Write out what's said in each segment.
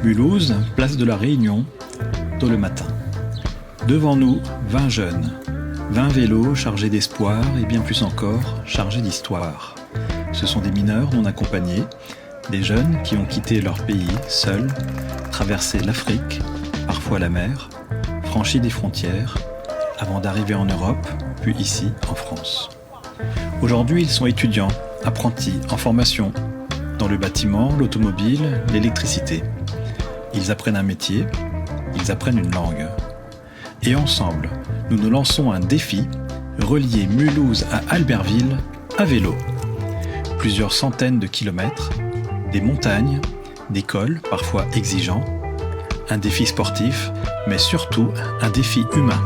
Mulhouse, place de la Réunion, tôt le matin. Devant nous, 20 jeunes, 20 vélos chargés d'espoir et bien plus encore, chargés d'histoire. Ce sont des mineurs non accompagnés, des jeunes qui ont quitté leur pays seuls, traversé l'Afrique, parfois la mer, franchi des frontières, avant d'arriver en Europe, puis ici, en France. Aujourd'hui, ils sont étudiants, apprentis, en formation, dans le bâtiment, l'automobile, l'électricité. Ils apprennent un métier, ils apprennent une langue. Et ensemble, nous nous lançons un défi, relier Mulhouse à Albertville à vélo. Plusieurs centaines de kilomètres, des montagnes, des cols parfois exigeants, un défi sportif, mais surtout un défi humain.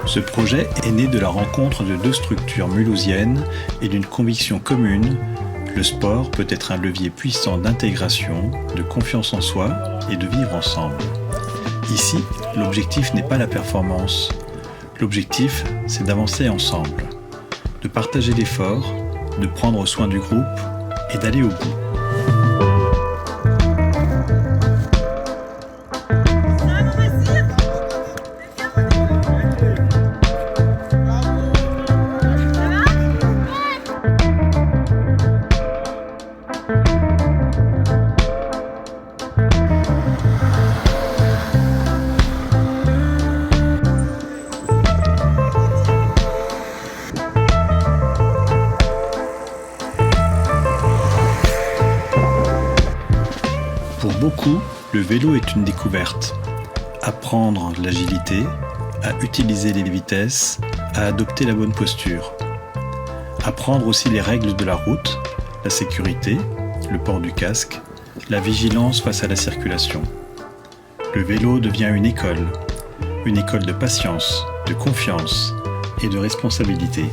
Ce projet est né de la rencontre de deux structures mulhousiennes et d'une conviction commune: le sport peut être un levier puissant d'intégration, de confiance en soi et de vivre ensemble. Ici, l'objectif n'est pas la performance. L'objectif, c'est d'avancer ensemble, de partager l'effort, de prendre soin du groupe et d'aller au bout. Pour beaucoup, le vélo est une découverte. Apprendre l'agilité, à utiliser les vitesses, à adopter la bonne posture. Apprendre aussi les règles de la route, la sécurité, le port du casque, la vigilance face à la circulation. Le vélo devient une école de patience, de confiance et de responsabilité.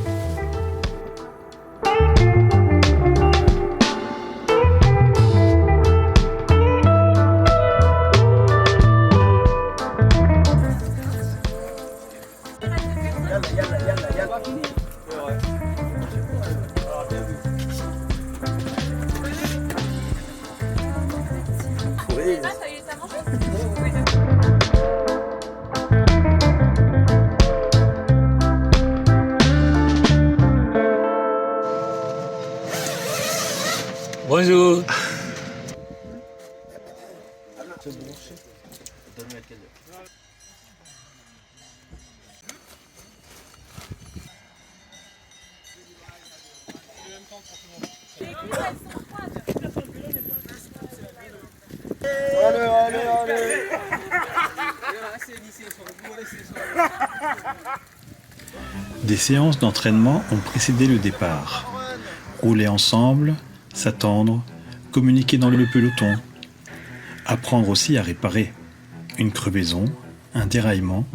Bonjour. Des séances d'entraînement ont précédé le départ. Rouler ensemble, s'attendre, communiquer dans le peloton. Apprendre aussi à réparer. Une crevaison, un déraillement.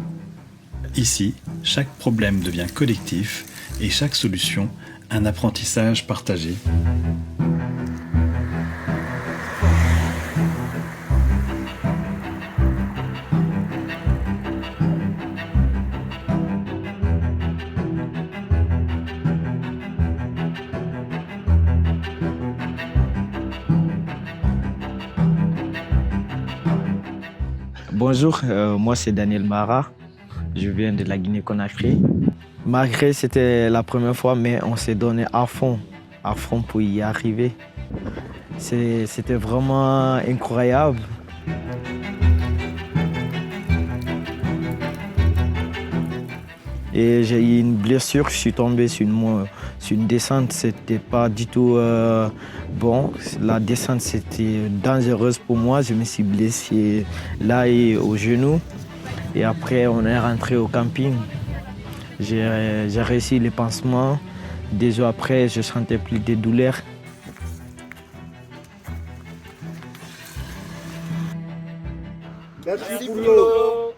Ici, chaque problème devient collectif et chaque solution un apprentissage partagé. Bonjour, moi c'est Daniel Mara, je viens de la Guinée-Conakry. Malgré c'était la première fois, mais on s'est donné à fond pour y arriver. C'était vraiment incroyable. Et j'ai eu une blessure, je suis tombé sur une descente, c'était pas du tout bon. La descente, c'était dangereuse pour moi, je me suis blessé là et au genou. Et après, on est rentré au camping. J'ai réussi les pansements. 2 jours après, je sentais plus de douleurs. Merci pour l'eau.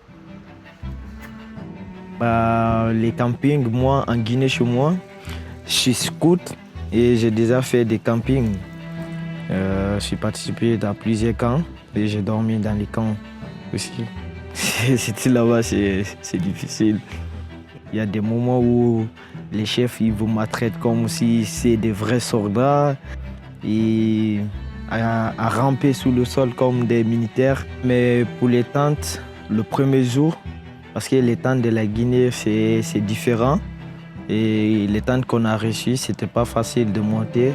Les campings, moi, en Guinée, chez moi, je suis scout et j'ai déjà fait des campings. Je suis participé dans plusieurs camps et j'ai dormi dans les camps aussi. C'était là-bas, c'est difficile. Il y a des moments où les chefs ils vous maltraitent comme si c'est des vrais soldats et à ramper sous le sol comme des militaires. Mais pour les tentes, le premier jour, parce que les tentes de la Guinée, c'est différent. Et les tentes qu'on a reçues, c'était pas facile de monter.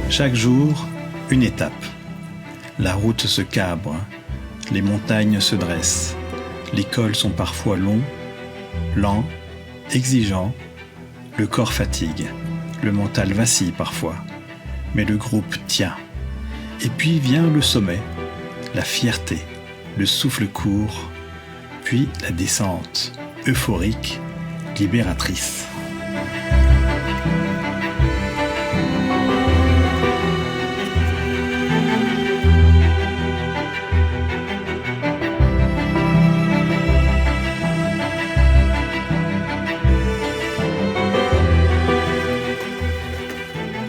Chaque jour, une étape. La route se cabre, les montagnes se dressent, les cols sont parfois longs, lents, exigeants, le corps fatigue, le mental vacille parfois, mais le groupe tient. Et puis vient le sommet, la fierté, le souffle court, puis la descente, euphorique, libératrice.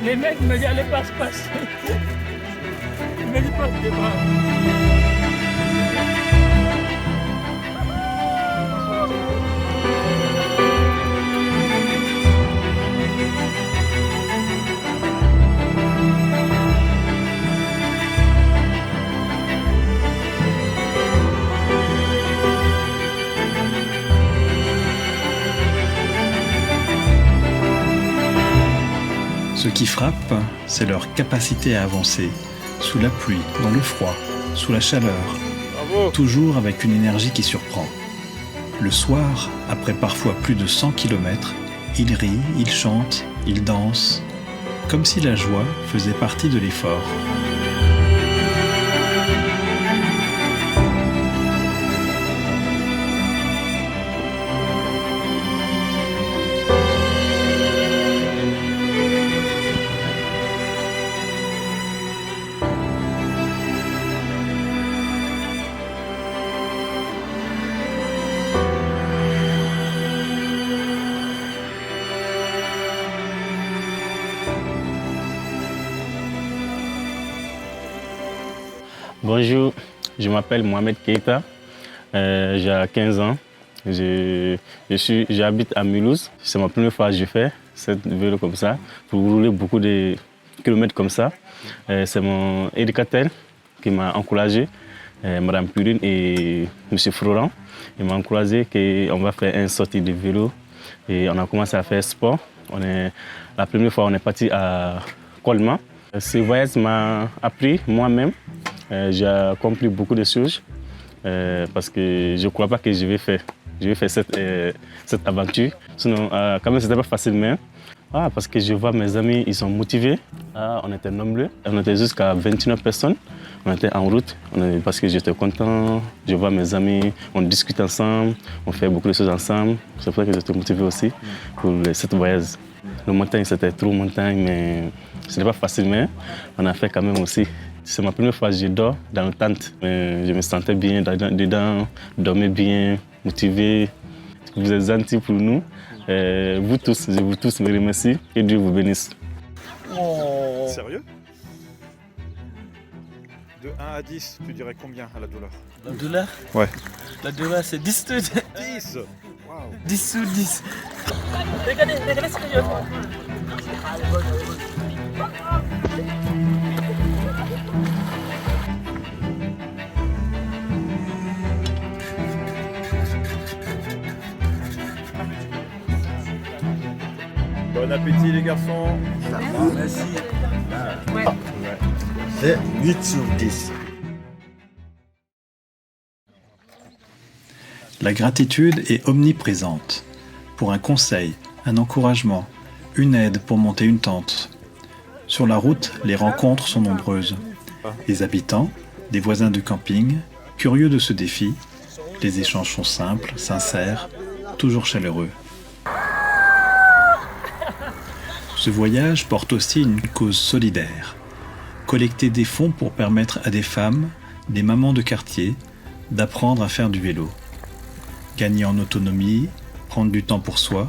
Les mecs me disent allez pas se passer. Ils me disent pas se démarrer. Ce qui frappe, c'est leur capacité à avancer, sous la pluie, dans le froid, sous la chaleur, toujours avec une énergie qui surprend. Le soir, après parfois plus de 100 km, ils rient, ils chantent, ils dansent, comme si la joie faisait partie de l'effort. Bonjour, je m'appelle Mohamed Keita, j'ai 15 ans, j'habite à Mulhouse. C'est ma première fois que je fais cette vélo comme ça, pour rouler beaucoup de kilomètres comme ça. C'est mon éducateur qui m'a encouragé, Madame Purine et M. Florent. Ils m'ont encouragé qu'on va faire une sortie de vélo et on a commencé à faire sport. La première fois, on est parti à Colmar. Ce voyage m'a appris moi-même. J'ai compris beaucoup de choses parce que je ne crois pas que je vais faire cette aventure. Sinon, quand même, ce n'était pas facile, mais parce que je vois mes amis, ils sont motivés. On était nombreux, on était jusqu'à 29 personnes. On était en route parce que j'étais content. Je vois mes amis, on discute ensemble, on fait beaucoup de choses ensemble. C'est pour ça que j'étais motivé aussi pour cette voyage. Le montagne, c'était trop montagne, mais ce n'est pas facile, mais on a fait quand même aussi. C'est ma première fois que je dors dans une tente. Je me sentais bien dedans, dormais bien, motivé. Vous êtes gentils pour nous. Vous tous, je vous tous me remercie. Que Dieu vous bénisse. Sérieux? De 1 à 10, tu dirais combien à la douleur? La douleur? Ouais. La douleur, c'est 10 sur 10. 10. Waouh. 10 sur 10. Regardez ce que je fais. Bon appétit les garçons. Merci. C'est 8 sur 10. La gratitude est omniprésente. Pour un conseil, un encouragement, une aide pour monter une tente. Sur la route, les rencontres sont nombreuses. Les habitants, des voisins du camping, curieux de ce défi, les échanges sont simples, sincères, toujours chaleureux. Ce voyage porte aussi une cause solidaire. Collecter des fonds pour permettre à des femmes, des mamans de quartier, d'apprendre à faire du vélo. Gagner en autonomie, prendre du temps pour soi,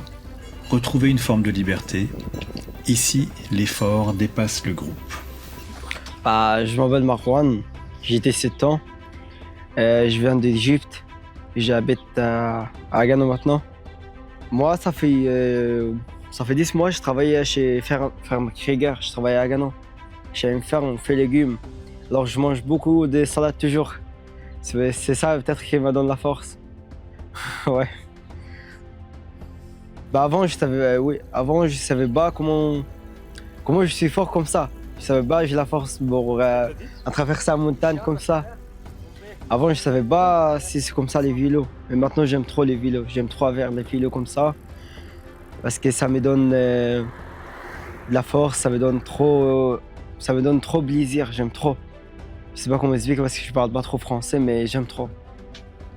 retrouver une forme de liberté. Ici, l'effort dépasse le groupe. Je m'appelle Marwan, j'ai 17 ans, je viens d'Égypte, j'habite à Agano maintenant. Moi, ça fait 10 mois que je travaillais chez Ferme Krieger, je travaillais à Agano. Chez une ferme, on fait légumes, alors je mange beaucoup de salades toujours. C'est ça peut-être qui me donne la force. Ouais. Avant, je savais pas comment je suis fort comme ça. Je savais pas, j'ai la force pour à traverser la montagne comme ça. Avant, je savais pas si c'est comme ça les vélos. Mais maintenant, j'aime trop les vélos. J'aime trop faire les vélos comme ça. Parce que ça me donne de la force, ça me donne trop plaisir. J'aime trop. Je sais pas comment expliquer parce que je parle pas trop français, mais j'aime trop.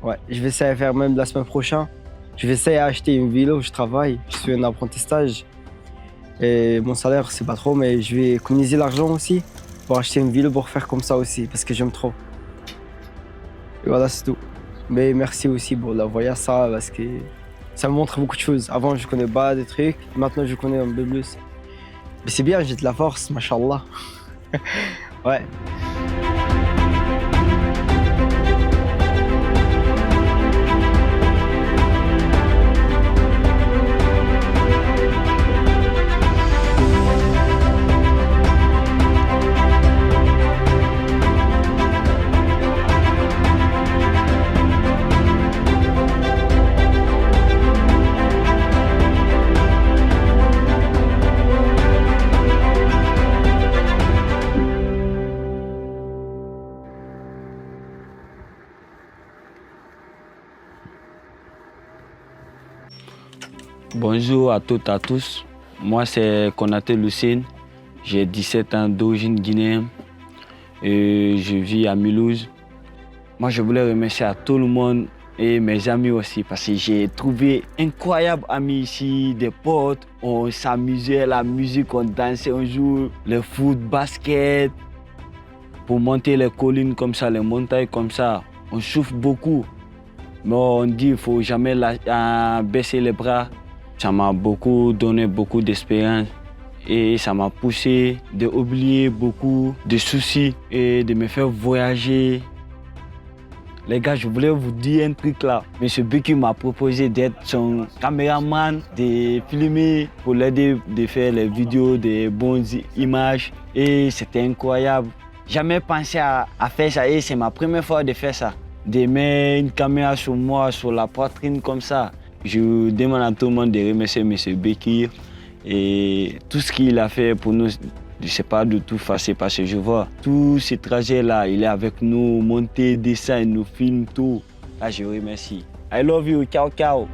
Ouais, je vais essayer de faire même la semaine prochaine. Je vais essayer d'acheter une vélo, je travaille, je suis en apprentissage. Et mon salaire, c'est pas trop, mais je vais économiser l'argent aussi pour acheter une vélo pour faire comme ça aussi, parce que j'aime trop. Et voilà, c'est tout. Mais merci aussi pour la voyage, ça, parce que ça me montre beaucoup de choses. Avant, je connais pas des trucs, maintenant, je connais un peu plus. Mais c'est bien, j'ai de la force, machallah. Ouais. Bonjour à toutes et à tous. Moi, c'est Konaté Lucine. J'ai 17 ans d'origine guinéenne et je vis à Mulhouse. Moi, je voulais remercier à tout le monde et mes amis aussi parce que j'ai trouvé incroyables amis ici, des potes. On s'amusait à la musique, on dansait un jour, le foot, basket. Pour monter les collines comme ça, les montagnes comme ça, on souffre beaucoup. Mais on dit qu'il ne faut jamais baisser les bras. Ça m'a beaucoup donné beaucoup d'espérance et ça m'a poussé d'oublier beaucoup de soucis et de me faire voyager. Les gars, je voulais vous dire un truc là. Monsieur Beki m'a proposé d'être son caméraman, de filmer pour l'aider de faire les vidéos, des bonnes images et c'était incroyable. Jamais pensé à faire ça et c'est ma première fois de faire ça. De mettre une caméra sur moi, sur la poitrine comme ça. Je demande à tout le monde de remercier M. Bekir et tout ce qu'il a fait pour nous. Je ne sais pas de tout facile parce que je vois tous ces trajets-là, il est avec nous, monter, descendre, il nous filme tout. Là, je remercie. I love you, ciao, ciao.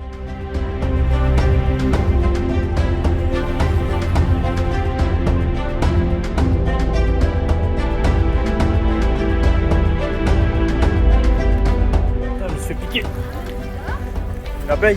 Putain, je me suis fait piquer. L'abeille.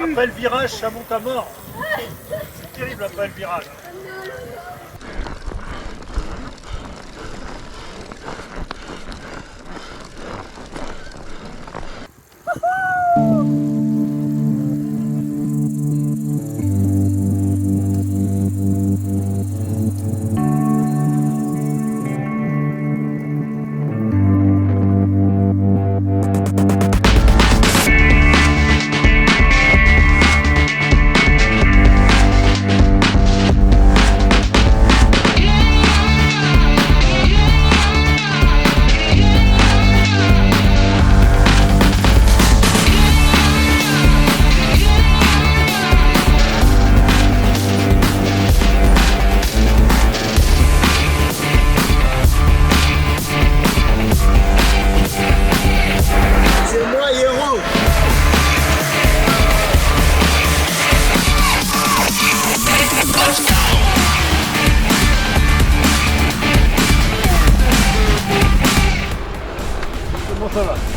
Après le virage, ça monte à mort. C'est terrible après le virage.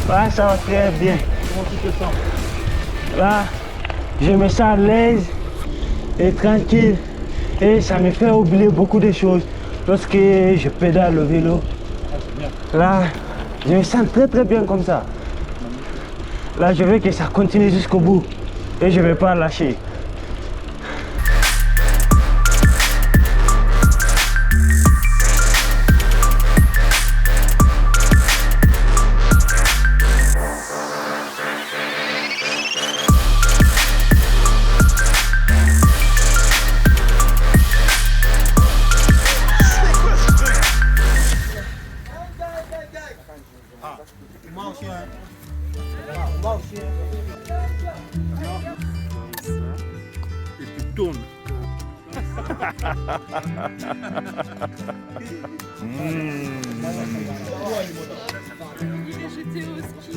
Ouais, ça va très bien. Comment tu te sens? Là, je me sens à l'aise et tranquille. Et ça me fait oublier beaucoup de choses lorsque je pédale le vélo. Là, je me sens très très bien comme ça. Là, je veux que ça continue jusqu'au bout. Et je ne vais pas lâcher. Et tu tournes. Il est jeté au ski.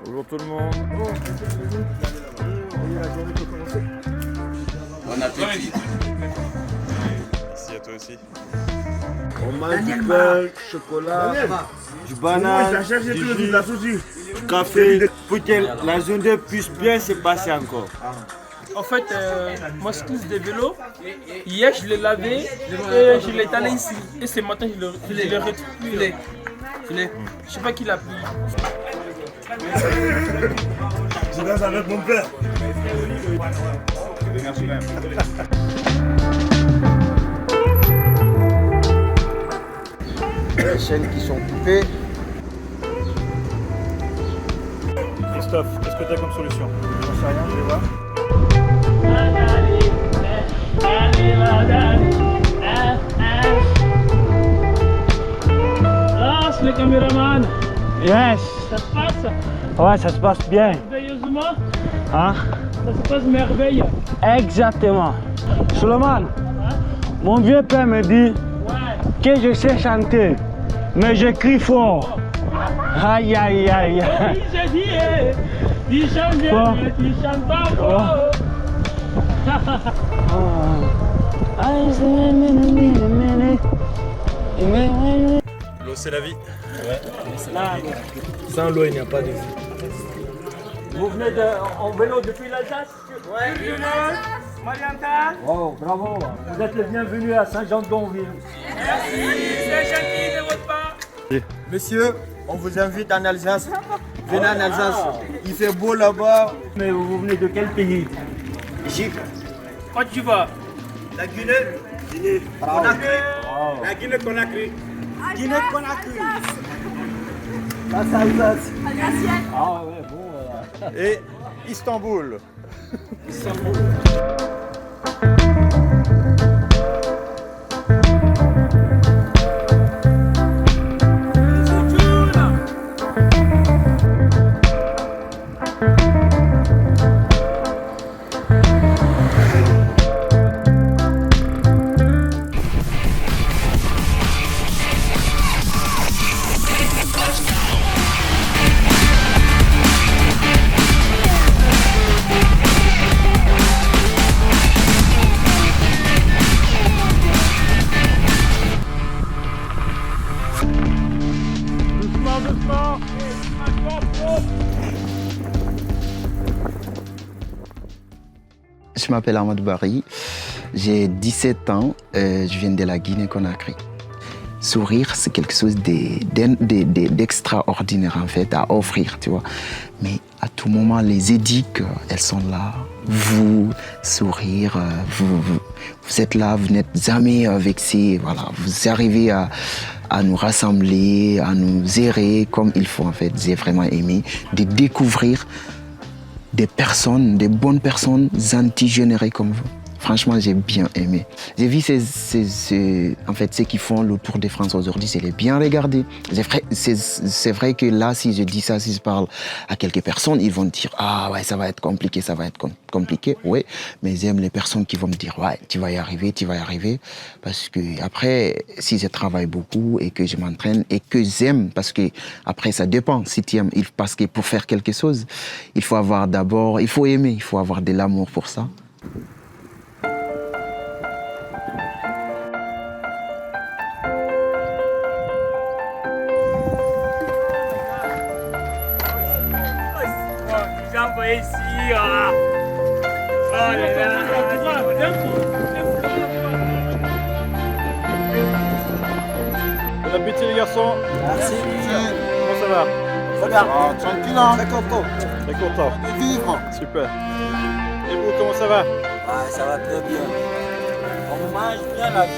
Bonjour tout le monde. La journée peut commencer. Bon appétit. Merci à toi aussi. On mange du pain, chocolat, du banane, du jus, du café, pour que la journée puisse bien se passer encore. En fait, moi je touche des vélos. Hier je l'ai lavé et je l'ai étalé ici. Et ce matin je l'ai récupéré. Je sais pas qui l'a pris. Je danse avec mon père. Les chaînes qui sont coupées. Christophe, qu'est-ce que tu as comme solution? J'en sais rien, je vais voir. Lance le caméraman. Yes. Ça se passe Ouais, ça se passe bien. merveilleusement. Hein? Ça se passe merveille. Exactement. Suleiman, mon vieux père me dit que je sais chanter, mais je crie fort. Aïe, aïe, aïe. Oui, j'ai dit, tu chantes bien, mais tu chantes pas fort. L'eau c'est la vie. Sans l'eau, il n'y a pas de vie. Vous venez en vélo depuis l'Alsace? Ouais. Marianta? Oh, bravo. Vous êtes le bienvenu à Saint-Jean-de-Donville. Merci, c'est gentil de votre part. Monsieur, on vous invite en Alsace. Venez en Alsace. Il fait beau là-bas. Mais vous venez de quel pays? Égypte. Quand tu vas? La Guinée. Guinée. Conakry. La Guinée Conakry. Guinée Conakry. Ça c'est Alsace. Ah ouais, bon. Et Istanbul. je m'appelle Amadou Barry, j'ai 17 ans, je viens de la Guinée-Conakry. Sourire, c'est quelque chose d'extraordinaire en fait à offrir, tu vois. Mais à tout moment, les édiques, elles sont là. Vous, sourire, vous êtes là, vous n'êtes jamais vexés, voilà. Vous arrivez à nous rassembler, à nous errer comme il faut en fait. J'ai vraiment aimé de découvrir des personnes, des bonnes personnes anti-générées comme vous. Franchement, j'ai bien aimé. J'ai vu en fait, ceux qui font le Tour de France aujourd'hui, c'est les bien regarder. C'est vrai que là, si je dis ça, si je parle à quelques personnes, ils vont me dire « Ah ouais, ça va être compliqué, ça va être compliqué. » Oui, mais j'aime les personnes qui vont me dire « Ouais, tu vas y arriver, tu vas y arriver. » Parce que après, si je travaille beaucoup et que je m'entraîne et que j'aime, parce que après, ça dépend si tu aimes. Parce que pour faire quelque chose, il faut avoir d'abord, il faut aimer, il faut avoir de l'amour pour ça. Bon appétit les garçons. Merci. Comment ça va? Très bien. Tranquille, hein. Très content. Très content. De vivre. Super. Et vous, comment ça va? Ouais, ça va très bien. On mange bien la vie.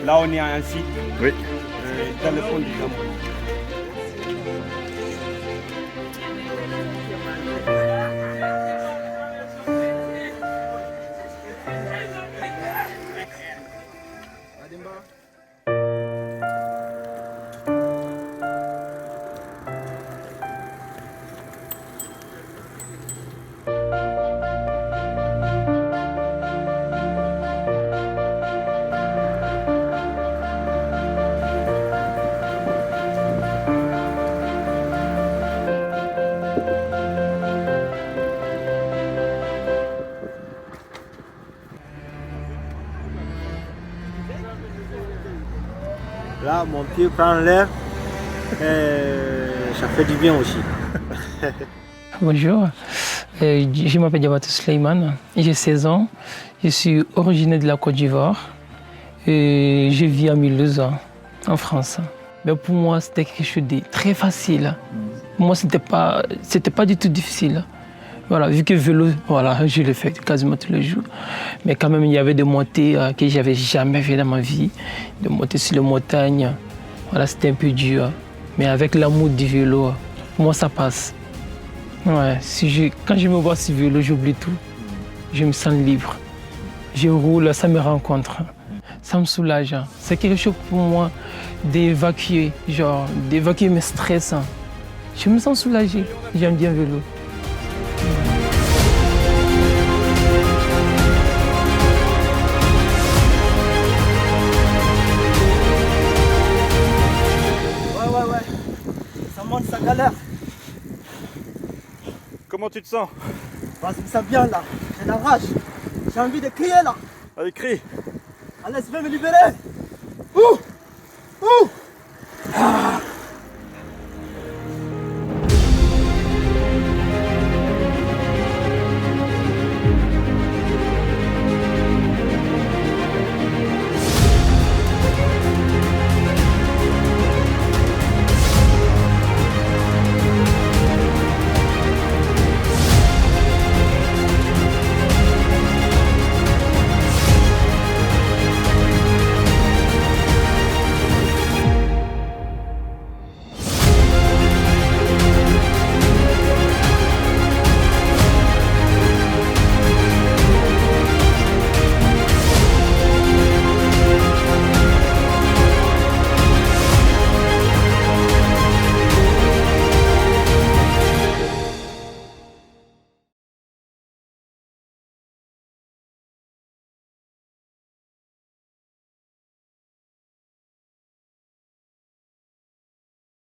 Là, on est à un site Oui. dans le fond du Cameroun. Là, mon pied prend l'air et ça fait du bien aussi. Bonjour, je m'appelle Diabatou Suleiman, j'ai 16 ans, je suis originaire de la Côte d'Ivoire et je vis à Mulhouse, en France. Mais pour moi, c'était quelque chose de très facile. Pour moi, c'était pas du tout difficile. Voilà, vu que vélo, voilà, je le fais quasiment tous les jours. Mais quand même, il y avait des montées que j'avais jamais fait dans ma vie. De monter sur les montagnes, voilà, c'était un peu dur. Mais avec l'amour du vélo, pour moi, ça passe. Ouais, quand je me vois sur vélo, j'oublie tout. Je me sens libre. Je roule, ça me rencontre. Ça me soulage. C'est quelque chose pour moi d'évacuer, d'évacuer mes stress. Je me sens soulagé. J'aime bien le vélo. Ouais. Ça monte, ça galère. Comment tu te sens? Bah, je me sens bien là. J'ai la rage. J'ai envie de crier là. Allez, crie. Allez, je vais me libérer. Ouh! Ouh! Ah!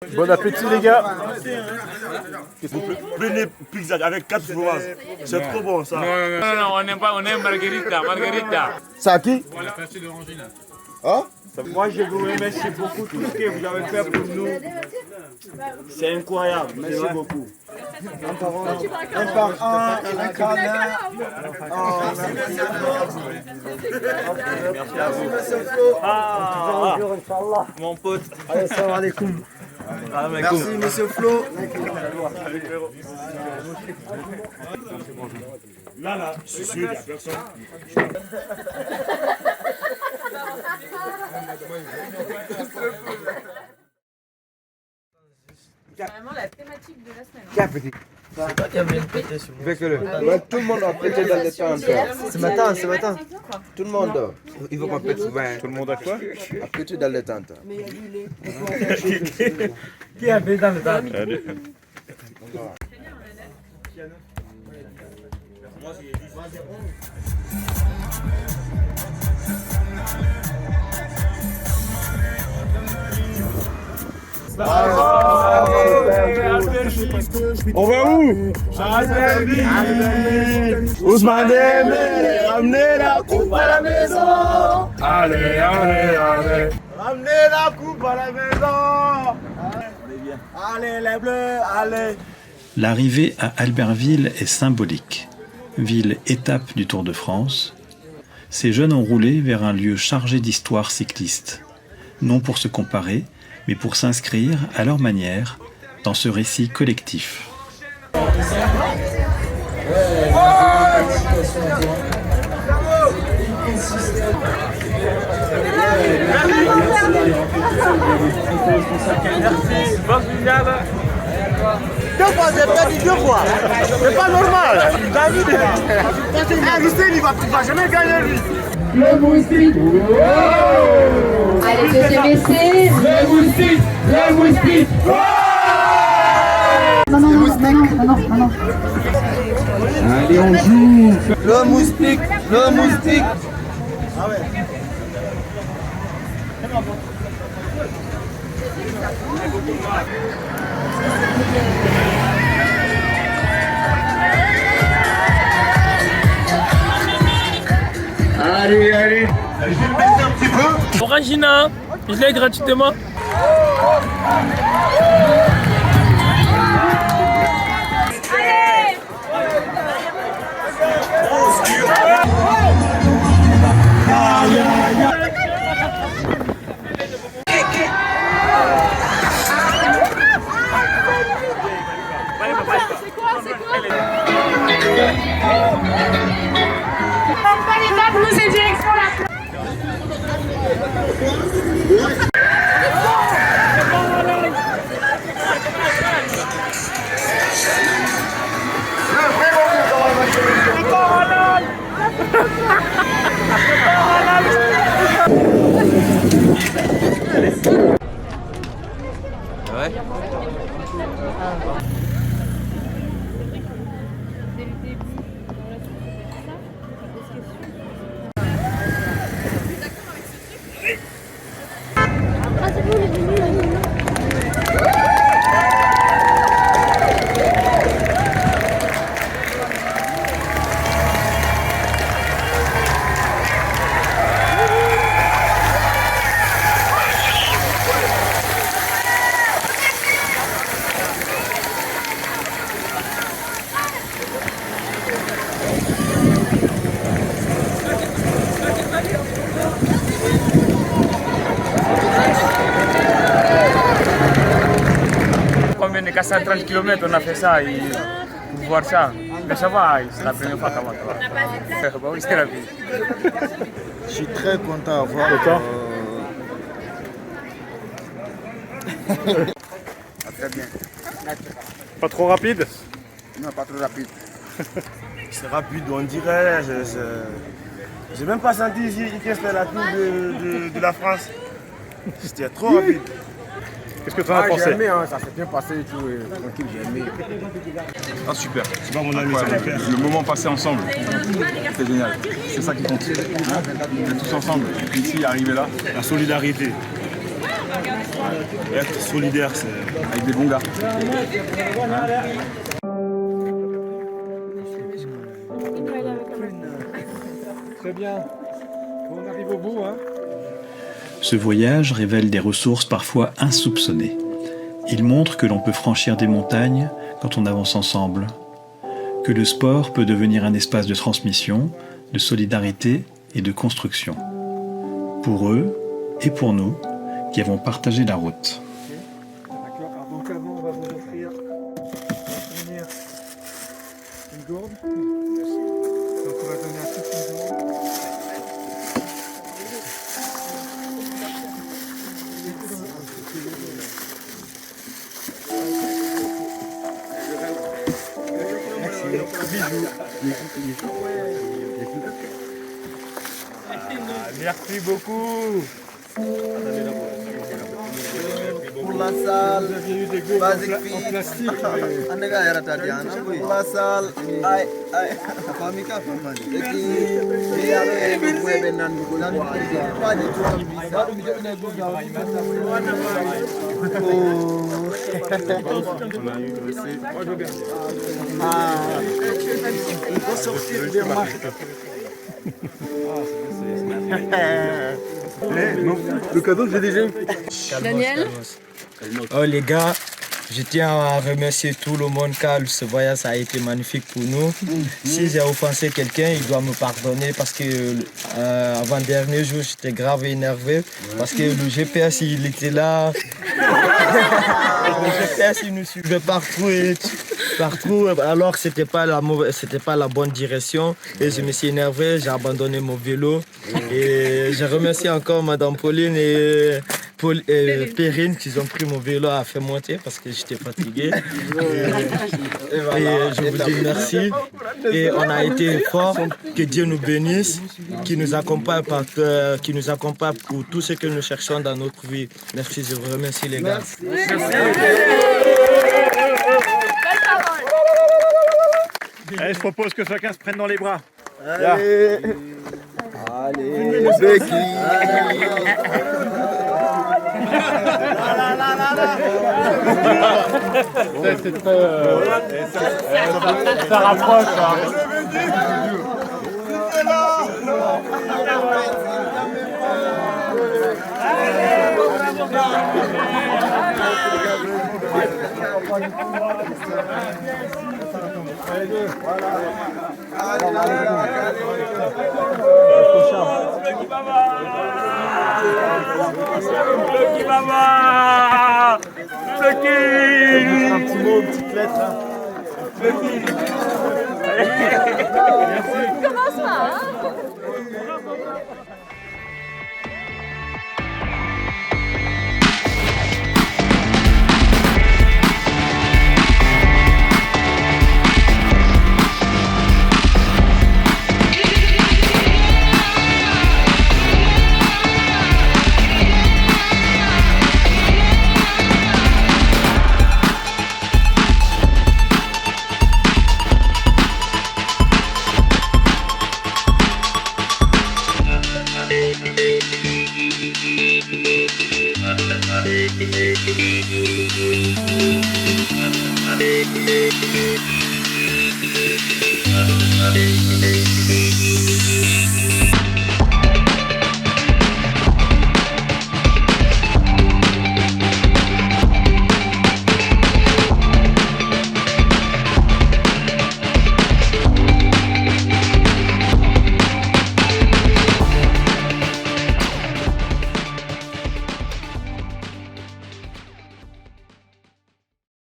Bon appétit les gars. Vous prenez pizza avec 4 fromages. C'est trop bon ça. Non, on n'aime pas, on aime margarita, margarita. C'est à qui? Hein? Moi je vous remercie beaucoup tout ce que vous avez fait pour nous. C'est incroyable. Merci beaucoup. Un par un, un câlin. Merci à vous. Mon pote. Allez, salam alaikum. Merci monsieur Flo. Là, je suis sûr, il n'y a personne. Vraiment la thématique de la semaine. Qui a pété? C'est toi qui as pété sur moi. Ouais, tout le monde a pété dans le temps. Ce matin, ce matin. Tout le monde. Il faut qu'on pète souvent. Tout le monde a quoi? A pété dans le temps. Qui a pété dans le temps? On va où? Ousmane Dembélé, ramenez la coupe à la maison. Allez, allez, allez. Ramenez la coupe à la maison. Allez les bleus, allez. L'arrivée à Albertville est symbolique. Ville étape du Tour de France, ces jeunes ont roulé vers un lieu chargé d'histoire cycliste. Non pour se comparer, mais pour s'inscrire à leur manière dans ce récit collectif. Deux fois, j'ai perdu 2 fois. C'est pas normal. David, Hussein, il va jamais gagner lui. Le moustique. Allez, deuxième essai. Le moustique. Le moustique. Non, non, non, non, non, non, non. Allez, on joue. Le moustique. Le moustique. Ah ouais. Allez, allez. Je vais le baisser un petit peu. Orangina, je l'ai gratuitement. Ouais. Combien de 430 km on a fait ça et pour voir ça. Mais ça va, c'est la première fois qu'avant toi. Bah oui, c'est rapide. Je suis très content de voir. Très bien. Pas trop rapide? Non, pas trop rapide. C'est rapide, on dirait. J'ai même pas senti ici que c'était la tour de la France. C'était trop rapide. Qu'est-ce que tu en as pensé? J'ai aimé, hein, ça s'est bien passé et tout. Tranquille, j'ai aimé. Ah super. C'est pas mon ami, ça va faire. Le moment passé ensemble, c'est génial. C'est ça qui compte. On est tous ensemble. Et puis ici, arriver là. La solidarité. Et être solidaire, c'est avec des bons gars. Très bien. On arrive au bout, hein. Ce voyage révèle des ressources parfois insoupçonnées. Il montre que l'on peut franchir des montagnes quand on avance ensemble, que le sport peut devenir un espace de transmission, de solidarité et de construction. Pour eux et pour nous qui avons partagé la route. D'accord. Alors donc avant, on va vous offrir une gourde. Donc on va donner à tous une gourde. Merci beaucoup. Pour la salle, Vous aviez eu des gourdes Basic en Fit. plastique. Pour la salle, aïe, aïe. Famika, Il faut sortir des marques. Le cadeau, j'ai déjà eu. Daniel? Oh les gars, je tiens à remercier tout le monde car ce voyage a été magnifique pour nous. Si j'ai offensé quelqu'un, il doit me pardonner parce que avant-dernier jour, j'étais grave énervé parce que le GPS, il était là. Le GPS, il nous suivait partout, alors que c'était pas la bonne direction. Et je me suis énervé, j'ai abandonné mon vélo. Et je remercie encore Madame Pauline et Perrine qui ont pris mon vélo à faire monter parce que j'étais fatigué. Et je vous dis merci. Et on a été forts. Que Dieu nous bénisse, qui nous accompagne pour tout ce que nous cherchons dans notre vie. Merci, je vous remercie les gars. Allez, je propose que chacun se prenne dans les bras. Allez, allez, Becky. Ça rapproche. Un petit mot, une petite lettre. Commence pas, hein? Thank you.